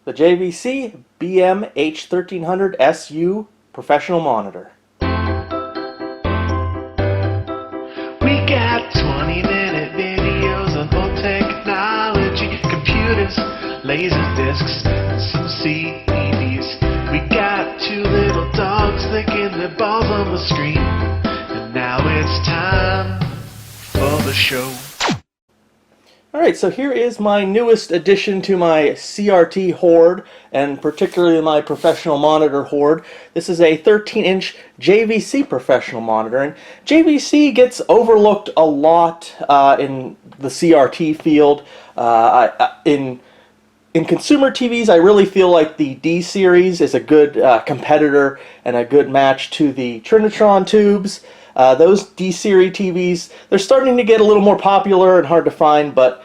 The JVC BM-H1300SU professional monitor. We got 20-minute videos on old technology, computers, laser discs, and some CDs. We got two little dogs licking their balls on the screen, and now it's time for the show. Alright, so here is my newest addition to my CRT hoard, and particularly my professional monitor hoard. This is a 13-inch JVC professional monitor, and JVC gets overlooked a lot in the CRT field. In consumer TVs, I really feel like the D-Series is a good competitor and a good match to the Trinitron tubes. Those D-Series TVs, they're starting to get a little more popular and hard to find, but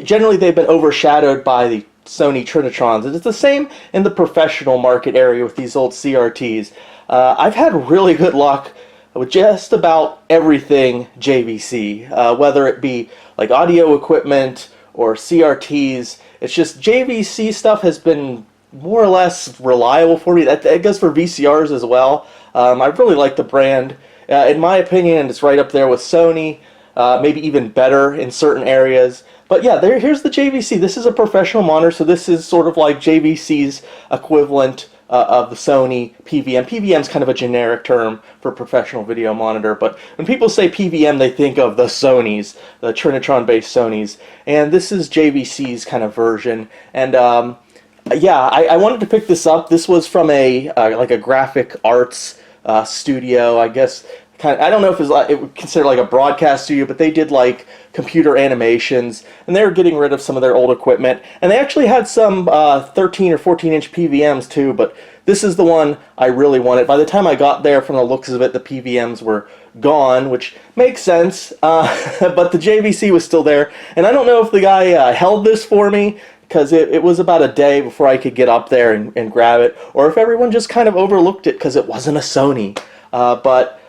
generally they've been overshadowed by the Sony Trinitrons. And it's the same in the professional market area with these old CRTs. I've had really good luck with just about everything JVC, whether it be like audio equipment or CRTs. It's just JVC stuff has been more or less reliable for me. That goes for VCRs as well. I really like the brand. In my opinion, it's right up there with Sony, maybe even better in certain areas. But yeah, here's the JVC. This is a professional monitor, so this is sort of like JVC's equivalent of the Sony PVM. PVM is kind of a generic term for professional video monitor, but when people say PVM, they think of the Sonys, the Trinitron-based Sonys, and this is JVC's kind of version. And yeah, I wanted to pick this up. This was from a like a graphic arts studio, I guess. I don't know if it would consider like a broadcast studio, but they did like computer animations, and they were getting rid of some of their old equipment. And they actually had some 13 or 14-inch PVMs too, but this is the one I really wanted. By the time I got there, from the looks of it, the PVMs were gone, which makes sense, but the JVC was still there. And I don't know if the guy held this for me, because it was about a day before I could get up there and grab it, or if everyone just kind of overlooked it because it wasn't a Sony. But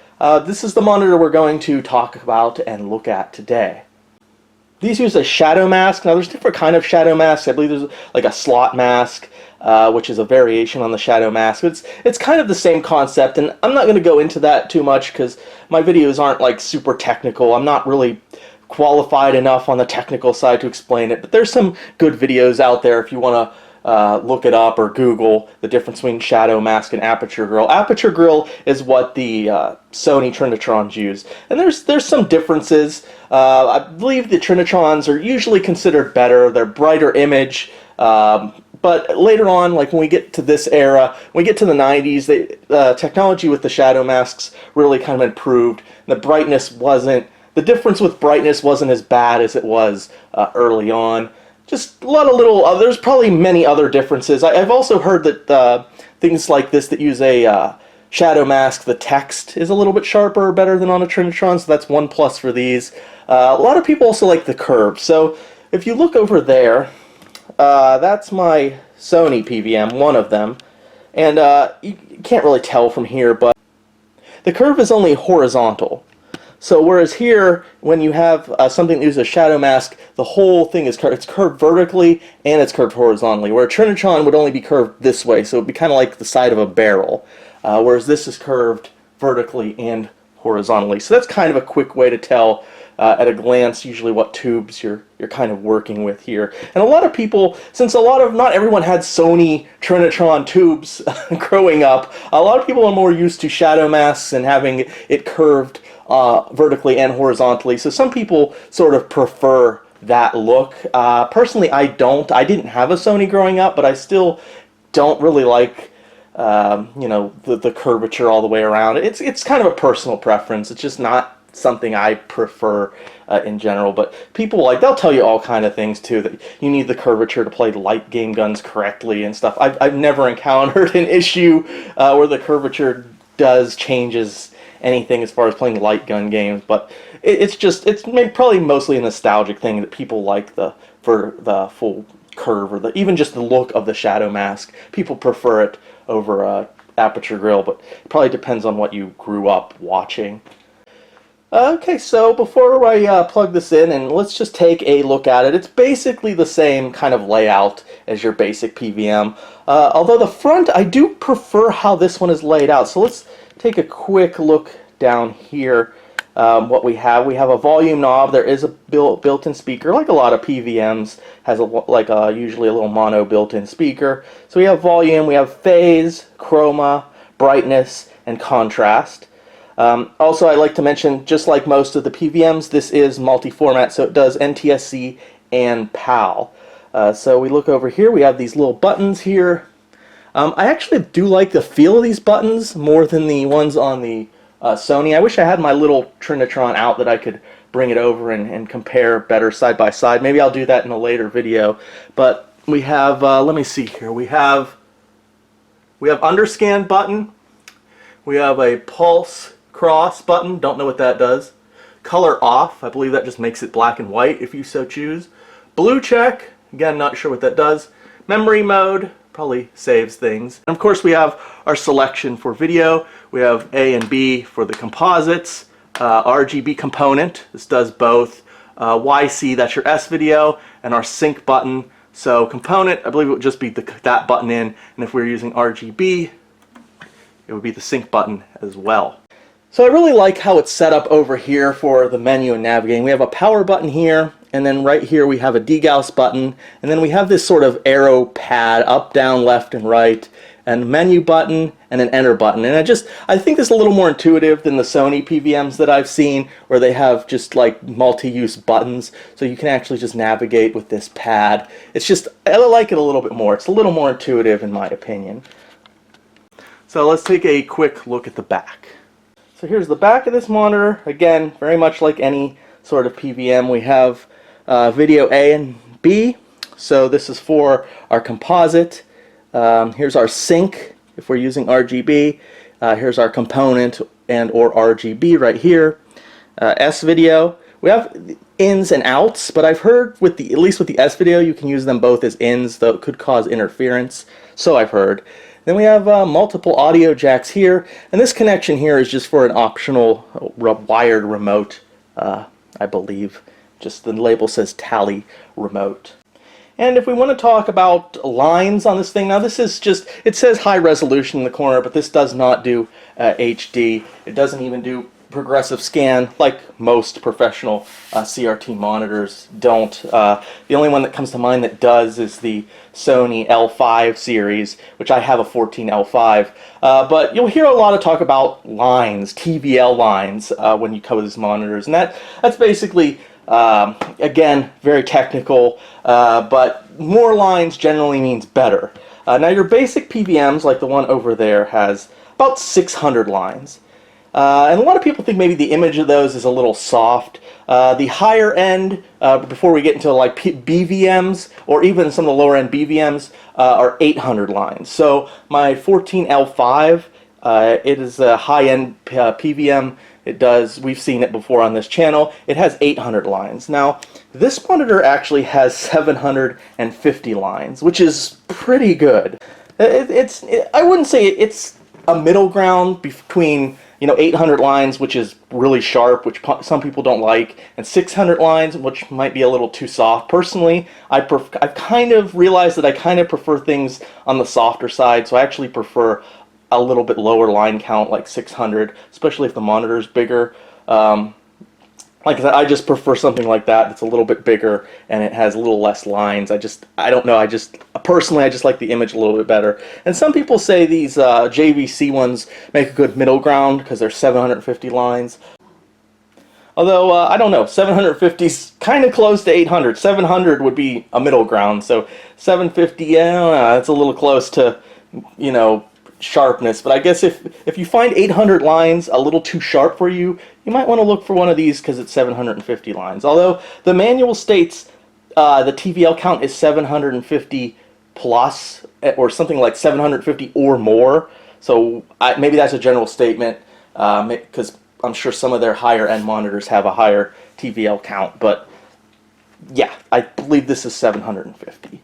this is the monitor we're going to talk about and look at today. These use a shadow mask. Now there's different kind of shadow masks. I believe there's like a slot mask, which is a variation on the shadow mask. It's kind of the same concept, and I'm not going to go into that too much because my videos aren't like super technical. I'm not really qualified enough on the technical side to explain it, but there's some good videos out there if you want to look it up or Google the difference between shadow mask and aperture grill. Aperture grill is what the Sony Trinitrons use, and there's some differences. I believe the Trinitrons are usually considered better. They're brighter image, but later on, like when we get to this era, when we get to the 90s, the technology with the shadow masks really kind of improved. The brightness wasn't, the difference with brightness wasn't as bad as it was early on. Just a lot of little, there's probably many other differences. I've also heard that things like this that use a shadow mask, the text is a little bit sharper or better than on a Trinitron, so that's one plus for these. A lot of people also like the curve. So if you look over there, that's my Sony PVM, one of them. And you can't really tell from here, but the curve is only horizontal. So whereas here, when you have something that uses a shadow mask, the whole thing is curved. It's curved vertically and it's curved horizontally, where a Trinitron would only be curved this way, so it would be kind of like the side of a barrel, whereas this is curved vertically and horizontally. So that's kind of a quick way to tell at a glance usually what tubes you're kind of working with here. And a lot of people, since not everyone had Sony Trinitron tubes growing up, a lot of people are more used to shadow masks and having it curved vertically and horizontally. So some people sort of prefer that look. Personally, I don't. I didn't have a Sony growing up, but I still don't really like you know, the curvature all the way around. It's kind of a personal preference. It's just not something I prefer in general. But people, like, they'll tell you all kind of things too, that you need the curvature to play light game guns correctly and stuff. I've never encountered an issue where the curvature changes anything as far as playing light gun games, but it's probably mostly a nostalgic thing that people like for the full curve, or even just the look of the shadow mask. People prefer it over aperture grill, but it probably depends on what you grew up watching. Okay, so before I plug this in, and let's just take a look at it. It's basically the same kind of layout as your basic PVM. Although the front, I do prefer how this one is laid out. So let's take a quick look down here. What we have a volume knob. There is a built-in speaker, like a lot of PVMs, has usually a little mono built-in speaker. So we have volume, we have phase, chroma, brightness, and contrast. Also, I like to mention, just like most of the PVMs, this is multi-format, so it does NTSC and PAL. So we look over here, we have these little buttons here. I actually do like the feel of these buttons more than the ones on the Sony. I wish I had my little Trinitron out that I could bring it over and compare better side by side. Maybe I'll do that in a later video. But we have, let me see here, we have underscan button, we have a pulse cross button, don't know what that does. Color off, I believe that just makes it black and white if you so choose. Blue check, again not sure what that does. Memory mode, probably saves things. And of course we have our selection for video. We have A and B for the composites, RGB component, this does both. YC, that's your S video, and our sync button. So component, I believe it would just be that button in, and if we were using RGB, it would be the sync button as well. So I really like how it's set up over here for the menu and navigating. We have a power button here, and then right here we have a degauss button, and then we have this sort of arrow pad, up, down, left, and right, and a menu button, and an enter button. And I think this is a little more intuitive than the Sony PVMs that I've seen, where they have just like multi-use buttons, so you can actually just navigate with this pad. It's just, I like it a little bit more. It's a little more intuitive in my opinion. So let's take a quick look at the back. So here's the back of this monitor. Again, very much like any sort of PVM. We have video A and B. So this is for our composite. Here's our sync if we're using RGB. Here's our component and or RGB right here. S video. We have ins and outs, but I've heard at least with the S video, you can use them both as ins, though it could cause interference. So I've heard. Then we have multiple audio jacks here, and this connection here is just for an optional wired remote, I believe. Just the label says Tally Remote. And if we want to talk about lines on this thing, now this is just, it says high resolution in the corner, but this does not do HD. It doesn't even do progressive scan like most professional CRT monitors don't. The only one that comes to mind that does is the Sony L5 series, which I have a 14L5. But you'll hear a lot of talk about lines, TVL lines, when you cover these monitors, and that's basically again very technical, but more lines generally means better. Now your basic PVMs, like the one over there, has about 600 lines. And a lot of people think maybe the image of those is a little soft. The higher end, before we get into like BVMs, or even some of the lower end BVMs, are 800 lines. So my 14L5, it is a high end PVM. We've seen it before on this channel. It has 800 lines. Now, this monitor actually has 750 lines, which is pretty good. I wouldn't say it's a middle ground between 800 lines, which is really sharp, which some people don't like, and 600 lines, which might be a little too soft. Personally, I've kind of realized that I kind of prefer things on the softer side, so I actually prefer a little bit lower line count, like 600, especially if the monitor is bigger. Like I said, I just prefer something like that that's a little bit bigger and it has a little less lines. I don't know, personally I just like the image a little bit better. And some people say these JVC ones make a good middle ground because they're 750 lines. Although, I don't know, 750 is kind of close to 800. 700 would be a middle ground, so 750, yeah, that's a little close to, sharpness. But I guess if you find 800 lines a little too sharp for you, you might want to look for one of these because it's 750 lines. Although the manual states the TVL count is 750 plus, or something like 750 or more. So maybe that's a general statement, because I'm sure some of their higher end monitors have a higher TVL count. But yeah, I believe this is 750.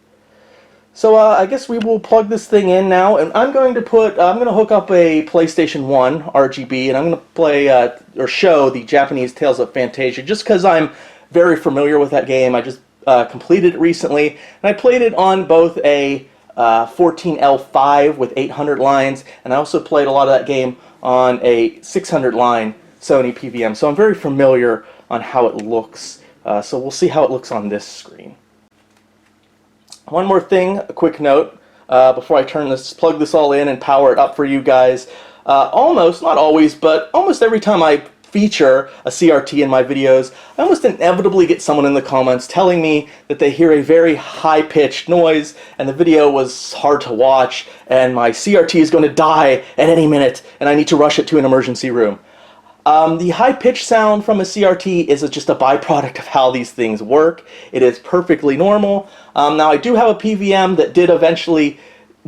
So I guess we will plug this thing in now, and I'm going to hook up a PlayStation 1 RGB, and I'm going to play or show the Japanese Tales of Fantasia, just because I'm very familiar with that game. I just completed it recently, and I played it on both a 14L5 with 800 lines, and I also played a lot of that game on a 600 line Sony PVM, so I'm very familiar on how it looks. So we'll see how it looks on this screen. One more thing, a quick note, before I plug this all in and power it up for you guys. Almost, not always, but almost every time I feature a CRT in my videos, I almost inevitably get someone in the comments telling me that they hear a very high-pitched noise and the video was hard to watch and my CRT is going to die at any minute and I need to rush it to an emergency room. The high-pitched sound from a CRT is just a byproduct of how these things work. It is perfectly normal. Now, I do have a PVM that did eventually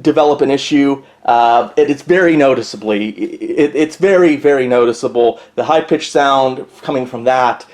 develop an issue. It's very noticeably. It's very, very noticeable. The high-pitched sound coming from that,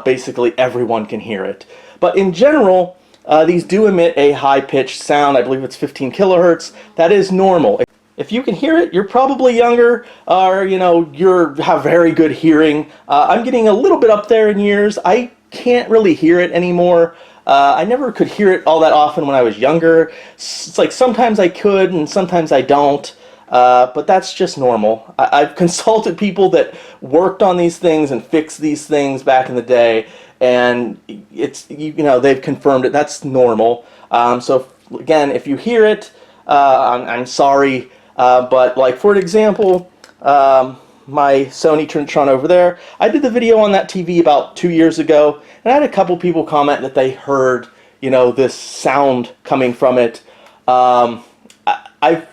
basically everyone can hear it. But in general, these do emit a high-pitched sound. I believe it's 15 kilohertz. That is normal. If you can hear it, you're probably younger, or you have very good hearing. I'm getting a little bit up there in years. I can't really hear it anymore. I never could hear it all that often when I was younger. It's like sometimes I could and sometimes I don't, but that's just normal. I've consulted people that worked on these things and fixed these things back in the day, and it's they've confirmed it. That's normal. So again, if you hear it, I'm sorry. But like for example, my Sony Trinitron over there, I did the video on that TV about 2 years ago, and I had a couple people comment that they heard, this sound coming from it. I've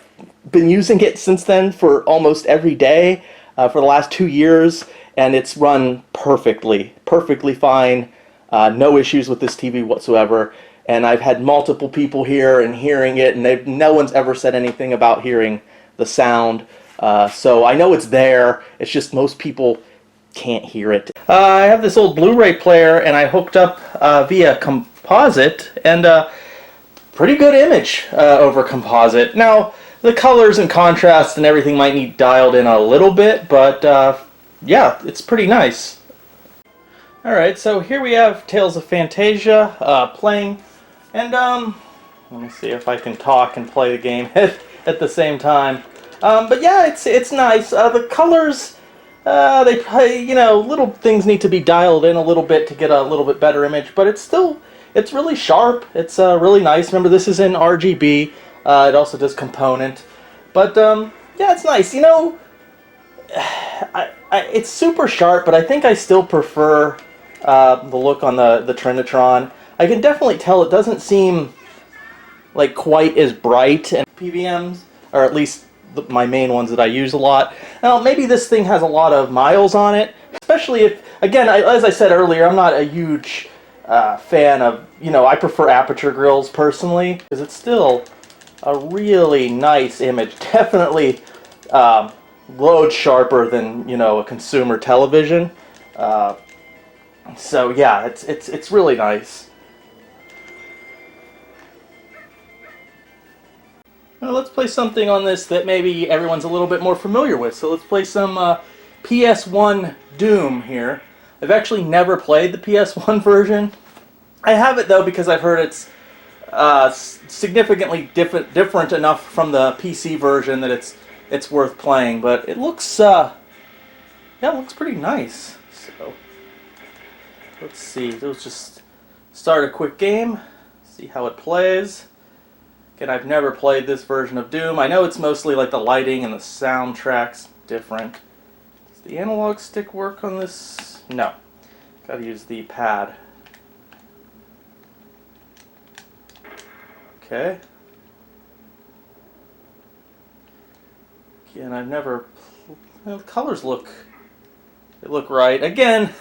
been using it since then for almost every day for the last 2 years, and it's run perfectly fine. No issues with this TV whatsoever. And I've had multiple people here and hearing it, and no one's ever said anything about hearing the sound. So I know it's there, it's just most people can't hear it. I have this old Blu-ray player, and I hooked up via composite, and pretty good image over composite. Now, the colors and contrast and everything might need dialed in a little bit, but yeah, it's pretty nice. Alright, so here we have Tales of Fantasia playing, and let me see if I can talk and play the game at the same time. But yeah, it's nice. The colors, they play, little things need to be dialed in a little bit to get a little bit better image, but it's really sharp. It's really nice. Remember, this is in RGB. It also does component. But yeah, it's nice. It's super sharp, but I think I still prefer the look on the Trinitron. I can definitely tell it doesn't seem like quite as bright, and PVMs, or at least my main ones that I use a lot. Now, maybe this thing has a lot of miles on it, especially if, again, as I said earlier, I'm not a huge fan of, I prefer aperture grills personally, because it's still a really nice image. Definitely load sharper than, a consumer television. So yeah, it's really nice. Now let's play something on this that maybe everyone's a little bit more familiar with. So let's play some PS1 Doom here. I've actually never played the PS1 version. I have it though because I've heard it's significantly different enough from the PC version that it's worth playing. But it looks yeah, it looks pretty nice. So let's see. Let's just start a quick game. See how it plays. Again, I've never played this version of Doom. I know it's mostly like the lighting and the soundtrack's different. Does the analog stick work on this? No. Gotta use the pad. Okay. Again, I've never... Well, the colors look right. Again,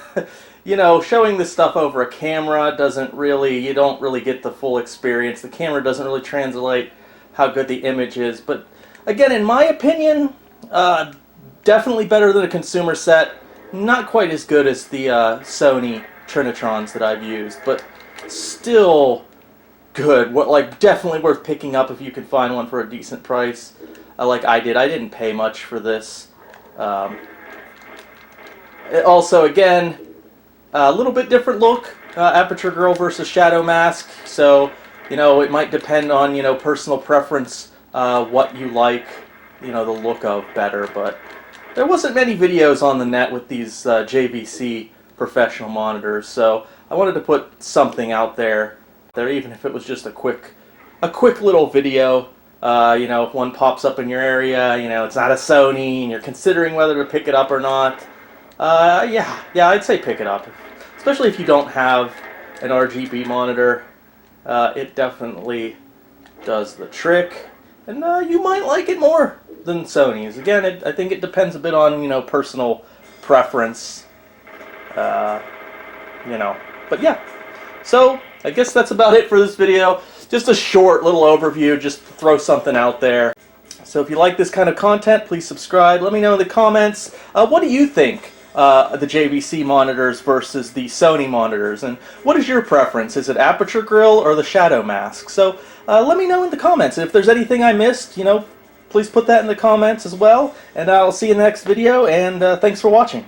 showing this stuff over a camera doesn't really, you don't really get the full experience. The camera doesn't really translate how good the image is. But again, in my opinion, definitely better than a consumer set. Not quite as good as the Sony Trinitrons that I've used, but still good. What, like, definitely worth picking up if you can find one for a decent price. Like I did. I didn't pay much for this. Also, again, a little bit different look. Aperture Grill versus Shadow Mask. So, you know, it might depend on, you know, personal preference, what you like, you know, the look of better. But there wasn't many videos on the net with these JVC professional monitors. So I wanted to put something out there, even if it was just a quick little video. You know, if one pops up in your area, you know, it's not a Sony, and you're considering whether to pick it up or not. Yeah, I'd say pick it up, especially if you don't have an RGB monitor. It definitely does the trick, and you might like it more than Sony's. Again, I think it depends a bit on, you know, personal preference. You know, but yeah. So I guess that's about it for this video. Just a short little overview, just to throw something out there. So if you like this kind of content, please subscribe. Let me know in the comments, what do you think the JVC monitors versus the Sony monitors, and what is your preference? Is it Aperture Grill or the Shadow Mask? So let me know in the comments. And if there's anything I missed, you know, please put that in the comments as well. And I'll see you in the next video, and thanks for watching.